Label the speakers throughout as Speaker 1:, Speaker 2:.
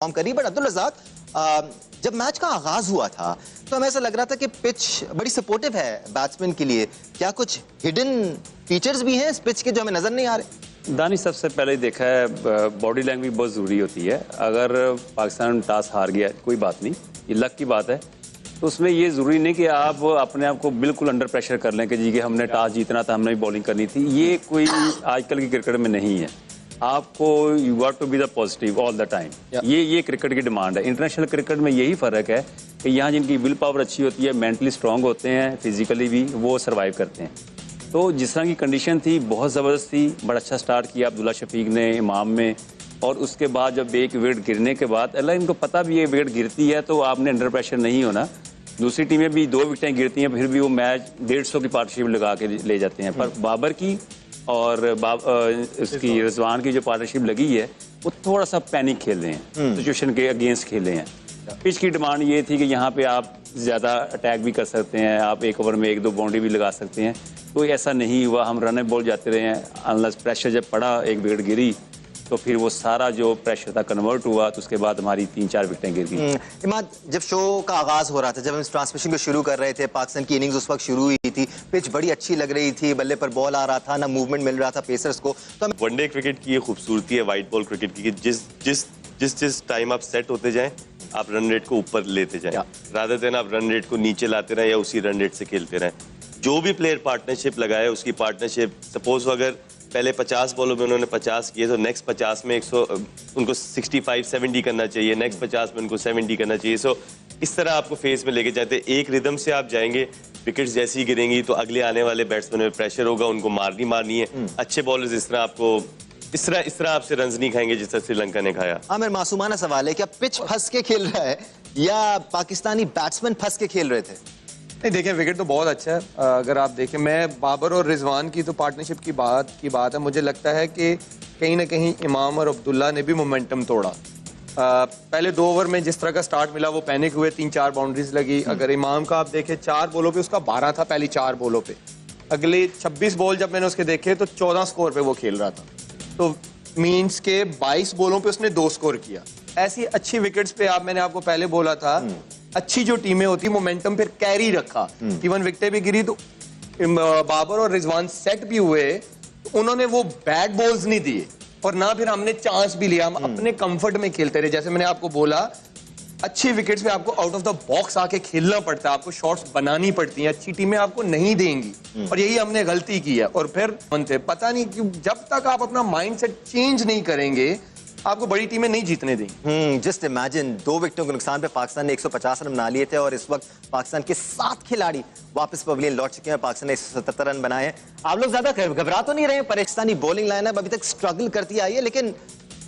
Speaker 1: Perform करी। But Abdul Razzaq, जब match का आगाज हुआ था तो हमें ऐसा लग रहा था कि पिच बड़ी सपोर्टिव है बैट्समैन के लिए। क्या कुछ हिडन फीचर्स भी हैं इस पिच के जो हमें नजर नहीं आ रहे?
Speaker 2: दानिश, सबसे पहले देखा है बॉडी लैंग्वेज बहुत ज़रूरी होती है। अगर पाकिस्तान टॉस हार गया कोई बात नहीं, ये लक की बात है, तो उसमें ये ज़रूरी नहीं कि आप अपने आप को बिल्कुल अंडर प्रेशर कर लें कि जी कि हमने टॉस जीतना था, हमने बॉलिंग करनी थी। ये कोई आजकल की क्रिकेट में नहीं है। आपको you got to be the positive all the time. ये क्रिकेट की डिमांड है। इंटरनेशनल क्रिकेट में यही फ़र्क है कि यहाँ जिनकी विल पावर अच्छी होती है, मेंटली स्ट्रांग होते हैं, फिजिकली भी, वो सर्वाइव करते हैं। तो जिस तरह की कंडीशन थी बहुत ज़बरदस्त थी। बड़ा अच्छा स्टार्ट किया अब्दुल्ला शफीक ने इमाम में, और उसके बाद जब एक विकेट गिरने के बाद अल्लाह, इनको पता भी है विकेट गिरती है तो आपने अंडर प्रेशर नहीं होना। दूसरी टीमें भी 2 विकेटें गिरती हैं, फिर भी वो मैच 150 की पार्टनरशिप लगा के ले जाते हैं। पर बाबर की और उसकी रिजवान की जो पार्टनरशिप लगी है, वो थोड़ा सा पैनिक खेल रहे हैं, सिचुएशन के अगेंस्ट खेले हैं। पिच की डिमांड ये थी कि यहाँ पे आप ज़्यादा अटैक भी कर सकते हैं, आप एक ओवर में 1-2 बाउंड्री भी लगा सकते हैं। कोई ऐसा नहीं हुआ, हम रन बॉल जाते रहे हैं। अनलेस प्रेशर जब पड़ा, एक विकेट गिरी, तो फिर वो सारा जो प्रेशर था कन्वर्ट हुआ, तो उसके बाद हमारी 3-4 विकेटें गिर गई।
Speaker 1: इमाद, जब शो का आगाज हो रहा था, जब हम इस ट्रांसमिशन को शुरू कर रहे थे, पाकिस्तान की इनिंग्स उस वक्त शुरू हुई थी, पिच बड़ी अच्छी लग रही थी, बल्ले पर बॉल आ रहा था, ना मूवमेंट मिल रहा था पेसर्स को। तो
Speaker 3: वनडे क्रिकेट की ये खूबसूरती है वाइट बॉल क्रिकेट की, जिस टाइम आप सेट होते जाएं, आप रन रेट को ऊपर लेते जाएं, रादर देन आप रन रेट को नीचे लाते रहें या उसी रन रेट से खेलते रहें। जो भी प्लेयर पार्टनरशिप लगाए, उसकी पार्टनरशिप, सपोज अगर पहले 50 बॉलों में उन्होंने 50 किए, तो नेक्स्ट 50 में 100 उनको 65-70 करना चाहिए, नेक्स्ट 50 में उनको 70 करना चाहिए। सो इस तरह आपको फेस में लेके जाते, एक रिदम से आप जाएंगे। विकेट्स जैसी गिरेंगी तो अगले आने वाले बैट्समैन में प्रेशर होगा, उनको मारनी है। अच्छे बॉलर्स इस तरह आपसे रन नहीं खाएंगे जिस तरह श्रीलंका ने खाया।
Speaker 1: मेरा मासूमाना सवाल है, क्या पिच फंस के खेल रहा है या पाकिस्तानी बैट्समैन फंस के खेल रहे थे?
Speaker 4: नहीं, देखें, विकेट तो बहुत अच्छा है। अगर आप देखें, मैं बाबर और रिजवान की तो पार्टनरशिप की बात है। मुझे लगता है कि कहीं ना कहीं इमाम और अब्दुल्ला ने भी मोमेंटम तोड़ा। पहले 2 ओवर में जिस तरह का स्टार्ट मिला, वो पैनिक हुए, 3-4 बाउंड्रीज लगी। अगर इमाम का आप देखें, 4 बॉलों पे उसका 12 था, पहली 4 बॉलों पे। अगले 26 बॉल जब मैंने उसके देखे तो 14 स्कोर पे वो खेल रहा था। तो मीन्स के 22 बॉलों पे उसने 2 स्कोर किया। ऐसी अच्छी विकेट्स पे मैंने आपको पहले बोला था, अच्छी जो टीमें होती, मोमेंटम फिर कैरी रखा। इवन विकेटें भी गिरी तो बाबर और रिजवान सेट भी हुए, तो उन्होंने वो बैड बॉल्स नहीं दिए और ना फिर हमने चांस भी लिया। हम अपने कंफर्ट में खेलते रहे। जैसे मैंने आपको बोला, अच्छी विकेट्स पे आपको आउट ऑफ द बॉक्स आके खेलना पड़ता है, आपको शॉट्स बनानी पड़ती हैं। अच्छी टीमें आपको नहीं देंगी और यही हमने गलती की है। और फिर पता नहीं क्यों, जब तक आप अपना माइंडसेट चेंज नहीं करेंगे, आपको बड़ी टीमें नहीं जीतने देंगी।
Speaker 1: जस्ट इमेजिन, 2 विकेटों के नुकसान पे पाकिस्तान ने 150 रन बना लिए थे और इस वक्त पाकिस्तान के 7 खिलाड़ी वापस पवेलियन लौट चुके हैं। पाकिस्तान ने 177 रन बनाए हैं। आप लोग ज्यादा घबरा तो नहीं रहे? पाकिस्तानी बॉलिंग लाइनअप अभी तक स्ट्रगल करती आई है, लेकिन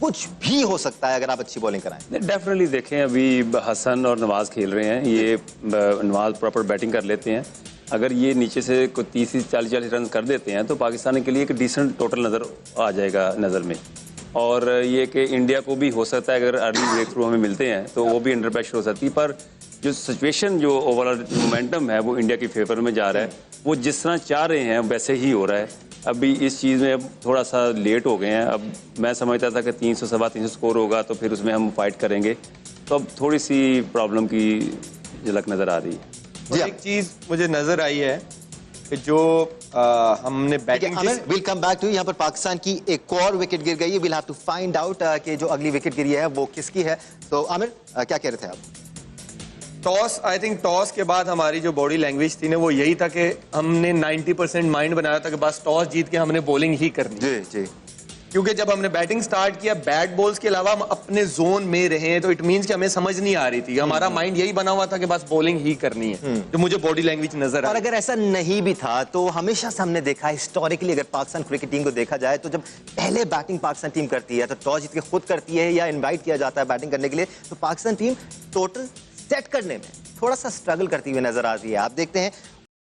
Speaker 1: कुछ भी हो सकता है अगर आप अच्छी बॉलिंग कराएं।
Speaker 2: डेफिनेटली देखें, अभी हसन और नवाज खेल रहे हैं। ये नवाज प्रॉपर बैटिंग कर लेते हैं। अगर ये नीचे से कोई 30-40 रन कर देते हैं तो पाकिस्तान के लिए एक डिसेंट टोटल नज़र आ जाएगा नज़र में। और ये कि इंडिया को भी हो सकता है अगर अर्ली ब्रेक थ्रू हमें मिलते हैं तो वो भी अंडर प्रेशर हो सकती है। पर जो सिचुएशन, जो ओवरऑल मोमेंटम है, वो इंडिया की फेवर में जा रहा है। वो जिस तरह चाह रहे हैं वैसे ही हो रहा है। अभी इस चीज़ में अब थोड़ा सा लेट हो गए हैं। अब मैं समझता था कि 300-325 स्कोर होगा तो फिर उसमें हम फाइट करेंगे, तो अब थोड़ी सी प्रॉब्लम की झलक नज़र आ रही है।
Speaker 4: और एक चीज़ मुझे नज़र आई है कि जो हमने batting,
Speaker 1: will come back to, यहाँ पर पाकिस्तान की एक और विकेट गिर गई है। Will have to find out कि जो अगली विकेट गिरी है वो किसकी है। तो आमिर, क्या कह रहे थे आप?
Speaker 4: टॉस, आई थिंक टॉस के बाद हमारी जो बॉडी लैंग्वेज थी ना, वो यही था कि हमने 90% माइंड बनाया था कि बस टॉस जीत के हमने बॉलिंग ही करनी।
Speaker 1: जी जी।
Speaker 4: क्योंकि जब हमने बैटिंग स्टार्ट किया, बैट बॉल्स के अलावा हम अपने जोन में रहे, तो इट मींस कि हमें समझ नहीं आ रही थी। हमारा माइंड यही बना हुआ था कि बस बॉलिंग ही करनी है, जो मुझे बॉडी लैंग्वेज नजर आई।
Speaker 1: और अगर ऐसा नहीं भी था तो हमेशा से हमने देखा हिस्टोरिकली, अगर पाकिस्तान क्रिकेट टीम को देखा जाए तो जब पहले बैटिंग पाकिस्तान टीम करती है तो टॉस जीत के खुद करती है या इन्वाइट किया जाता है बैटिंग करने के लिए, तो पाकिस्तान टीम टोटल सेट करने में थोड़ा सा स्ट्रगल करती हुई नजर आती है। आप देखते हैं